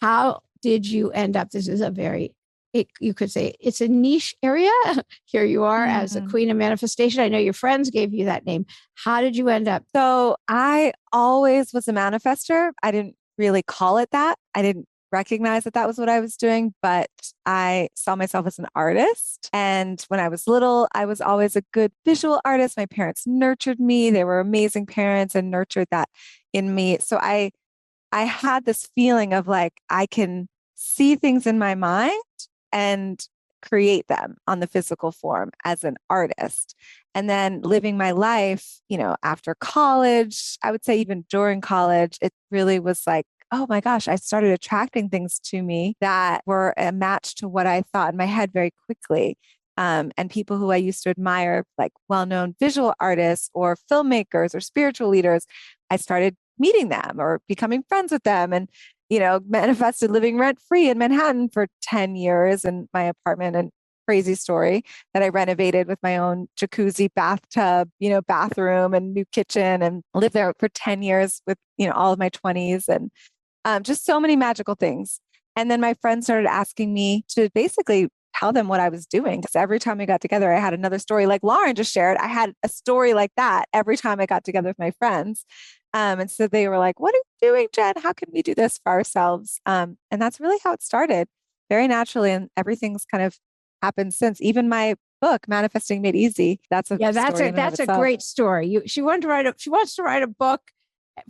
How did you end up? This is a very, you could say it's a niche area. Here you are as a Mm. queen of manifestation. I know your friends gave you that name. How did you end up? So I always was a manifester. I didn't really call it that. I didn't recognize that that was what I was doing, but I saw myself as an artist. And when I was little, I was always a good visual artist. My parents nurtured me. They were amazing parents and nurtured that in me. So I had this feeling of like I can see things in my mind and create them on the physical form as an artist. And then living my life, after college, I would say even during college, it really was like, oh my gosh, I started attracting things to me that were a match to what I thought in my head very quickly. And people who I used to admire, like well known visual artists or filmmakers or spiritual leaders, I started meeting them or becoming friends with them and manifested living rent free in Manhattan for 10 years in my apartment. And crazy story that I renovated with my own jacuzzi, bathtub, bathroom and new kitchen, and lived there for 10 years with, all of my 20s, and just so many magical things. And then my friends started asking me to basically tell them what I was doing. Because every time we got together, I had another story like Lauren just shared. I had a story like that every time I got together with my friends. And so they were like, what are you doing, Jen? How can we do this for ourselves? And that's really how it started, very naturally. And everything's kind of happened since. Even my book, Manifesting Made Easy, that's a Yeah, story in and of that's a itself. great story. She wanted to write she wants to write a book,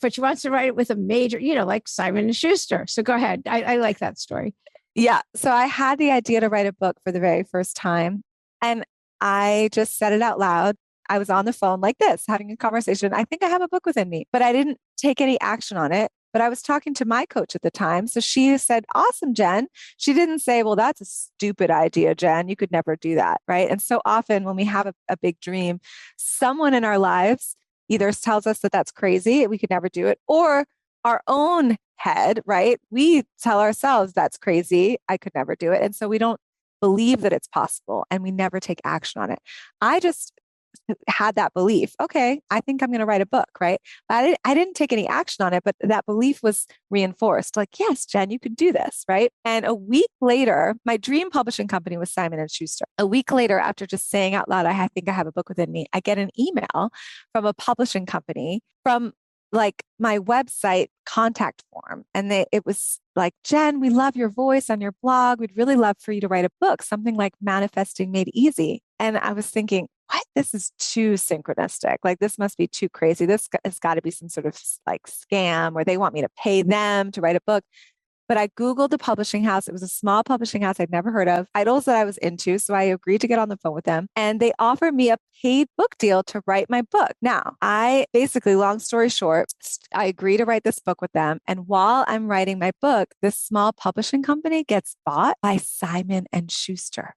but she wants to write it with a major, like Simon and Schuster. So go ahead. I like that story. Yeah. So I had the idea to write a book for the very first time, and I just said it out loud. I was on the phone like this, having a conversation. I think I have a book within me, but I didn't take any action on it. But I was talking to my coach at the time. So she said, awesome, Jen. She didn't say, well, that's a stupid idea, Jen. You could never do that. Right. And so often when we have a big dream, someone in our lives either tells us that that's crazy, we could never do it, or our own head, right? We tell ourselves that's crazy. I could never do it. And so we don't believe that it's possible and we never take action on it. I just had that belief. Okay, I think I'm going to write a book, right? But I didn't take any action on it, but that belief was reinforced. Like, yes, Jen, you can do this, right? And a week later, my dream publishing company was Simon and Schuster. A week later, after just saying out loud, I think I have a book within me, I get an email from a publishing company from like my website contact form. And it was like, Jen, we love your voice on your blog. We'd really love for you to write a book, something like Manifesting Made Easy. And I was thinking, what? This is too synchronistic. Like, this must be too crazy. This has got to be some sort of like scam where they want me to pay them to write a book. But I Googled the publishing house. It was a small publishing house I'd never heard of, titles that I was into. So I agreed to get on the phone with them, and they offered me a paid book deal to write my book. Now, I basically, long story short, I agree to write this book with them. And while I'm writing my book, this small publishing company gets bought by Simon and Schuster.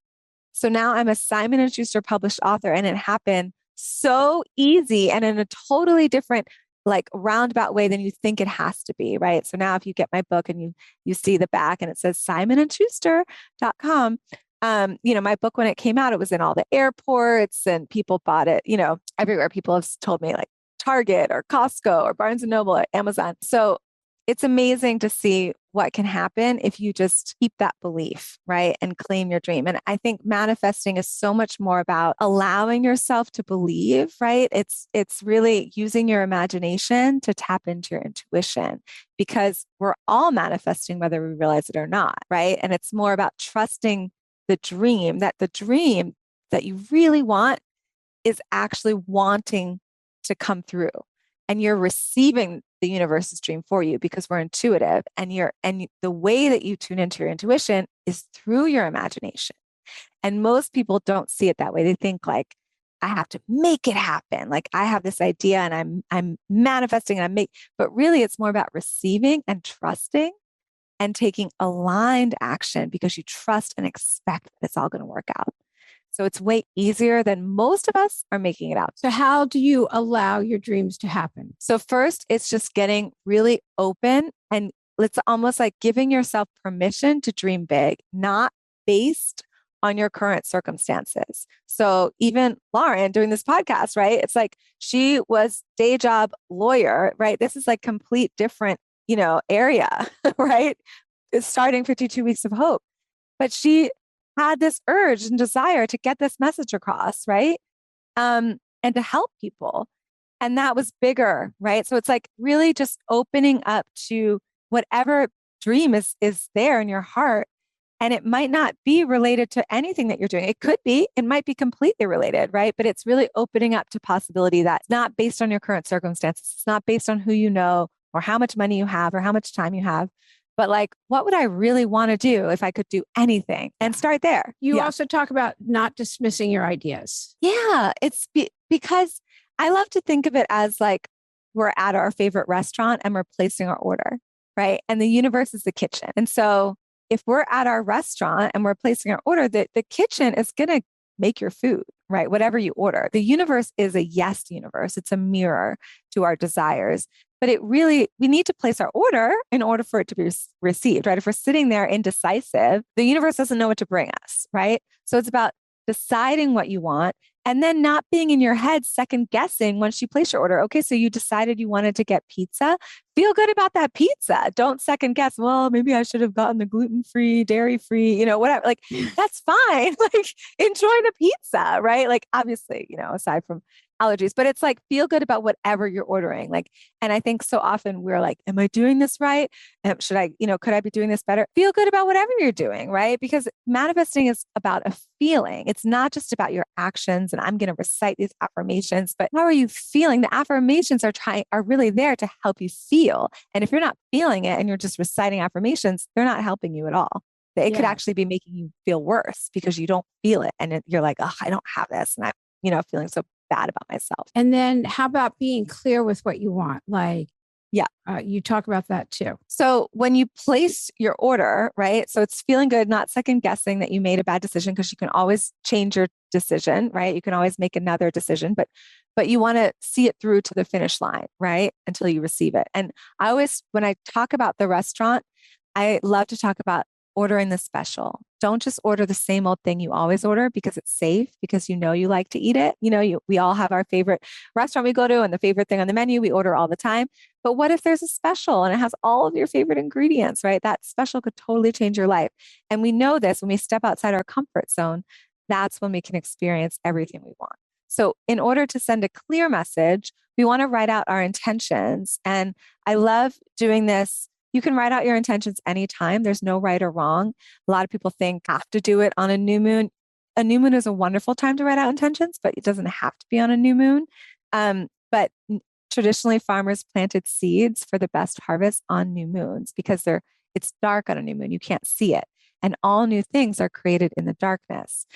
So now I'm a Simon and Schuster published author, and it happened so easy and in a totally different, like roundabout way than you think it has to be, right? So now if you get my book and you see the back and it says simonandschuster.com, my book, when it came out, it was in all the airports and people bought it, everywhere. People have told me, like Target or Costco or Barnes and Noble or Amazon. So it's amazing to see what can happen if you just keep that belief, right? And claim your dream. And I think manifesting is so much more about allowing yourself to believe, right? It's really using your imagination to tap into your intuition, because we're all manifesting whether we realize it or not, right? And it's more about trusting the dream that you really want is actually wanting to come through, and you're receiving the universe's dream for you because we're intuitive, and the way that you tune into your intuition is through your imagination. And most people don't see it that way. They think like, I have to make it happen. Like, I have this idea and I'm manifesting and but really it's more about receiving and trusting and taking aligned action because you trust and expect that it's all going to work out. So it's way easier than most of us are making it out. So how do you allow your dreams to happen? So first, it's just getting really open, and it's almost like giving yourself permission to dream big, not based on your current circumstances. So even Lauren doing this podcast, right? It's like she was day job lawyer, right? This is like complete different, area, right? is starting 52 Weeks of Hope. But she had this urge and desire to get this message across, right? And to help people. And that was bigger, right? So it's like really just opening up to whatever dream is there in your heart. And it might not be related to anything that you're doing. It could be, it might be completely related, right? But it's really opening up to possibility that's not based on your current circumstances. It's not based on who you know or how much money you have or how much time you have. But like, what would I really want to do if I could do anything? And start there. You also talk about not dismissing your ideas. Yeah, it's because I love to think of it as like we're at our favorite restaurant and we're placing our order, right? And the universe is the kitchen. And so if we're at our restaurant and we're placing our order, the kitchen is going to make your food, right? Whatever you order. The universe is a yes universe. It's a mirror to our desires. But we need to place our order in order for it to be received, right? If we're sitting there indecisive, the universe doesn't know what to bring us, right? So it's about deciding what you want and then not being in your head second guessing once you place your order. Okay, so you decided you wanted to get pizza. Feel good about that pizza. Don't second guess. Well, maybe I should have gotten the gluten-free, dairy-free, whatever. Like, that's fine. Like, enjoy the pizza, right? Like, obviously, aside from allergies, but it's like, feel good about whatever you're ordering. Like, and I think so often we're like, am I doing this right? Should I, could I be doing this better? Feel good about whatever you're doing, right? Because manifesting is about a feeling. It's not just about your actions and I'm going to recite these affirmations, but how are you feeling? The affirmations are really there to help you feel. And if you're not feeling it and you're just reciting affirmations, they're not helping you at all. It could actually be making you feel worse because you don't feel it. And you're like, oh, I don't have this. And I'm, feeling so bad about myself. And then how about being clear with what you want? Like, yeah, you talk about that too. So when you place your order, right? So it's feeling good, not second guessing that you made a bad decision, because you can always change your decision, right? You can always make another decision, but you want to see it through to the finish line, right? Until you receive it. And when I talk about the restaurant, I love to talk about ordering the special. Don't just order the same old thing you always order because it's safe, because you like to eat it. We all have our favorite restaurant we go to and the favorite thing on the menu we order all the time. But what if there's a special and it has all of your favorite ingredients, right? That special could totally change your life. And we know this when we step outside our comfort zone, that's when we can experience everything we want. So in order to send a clear message, we want to write out our intentions. And I love doing this. You can write out your intentions anytime. There's no right or wrong. A lot of people think have to do it on a new moon. A new moon is a wonderful time to write out intentions, but it doesn't have to be on a new moon. But traditionally, farmers planted seeds for the best harvest on new moons because it's dark on a new moon. You can't see it. And all new things are created in the darkness.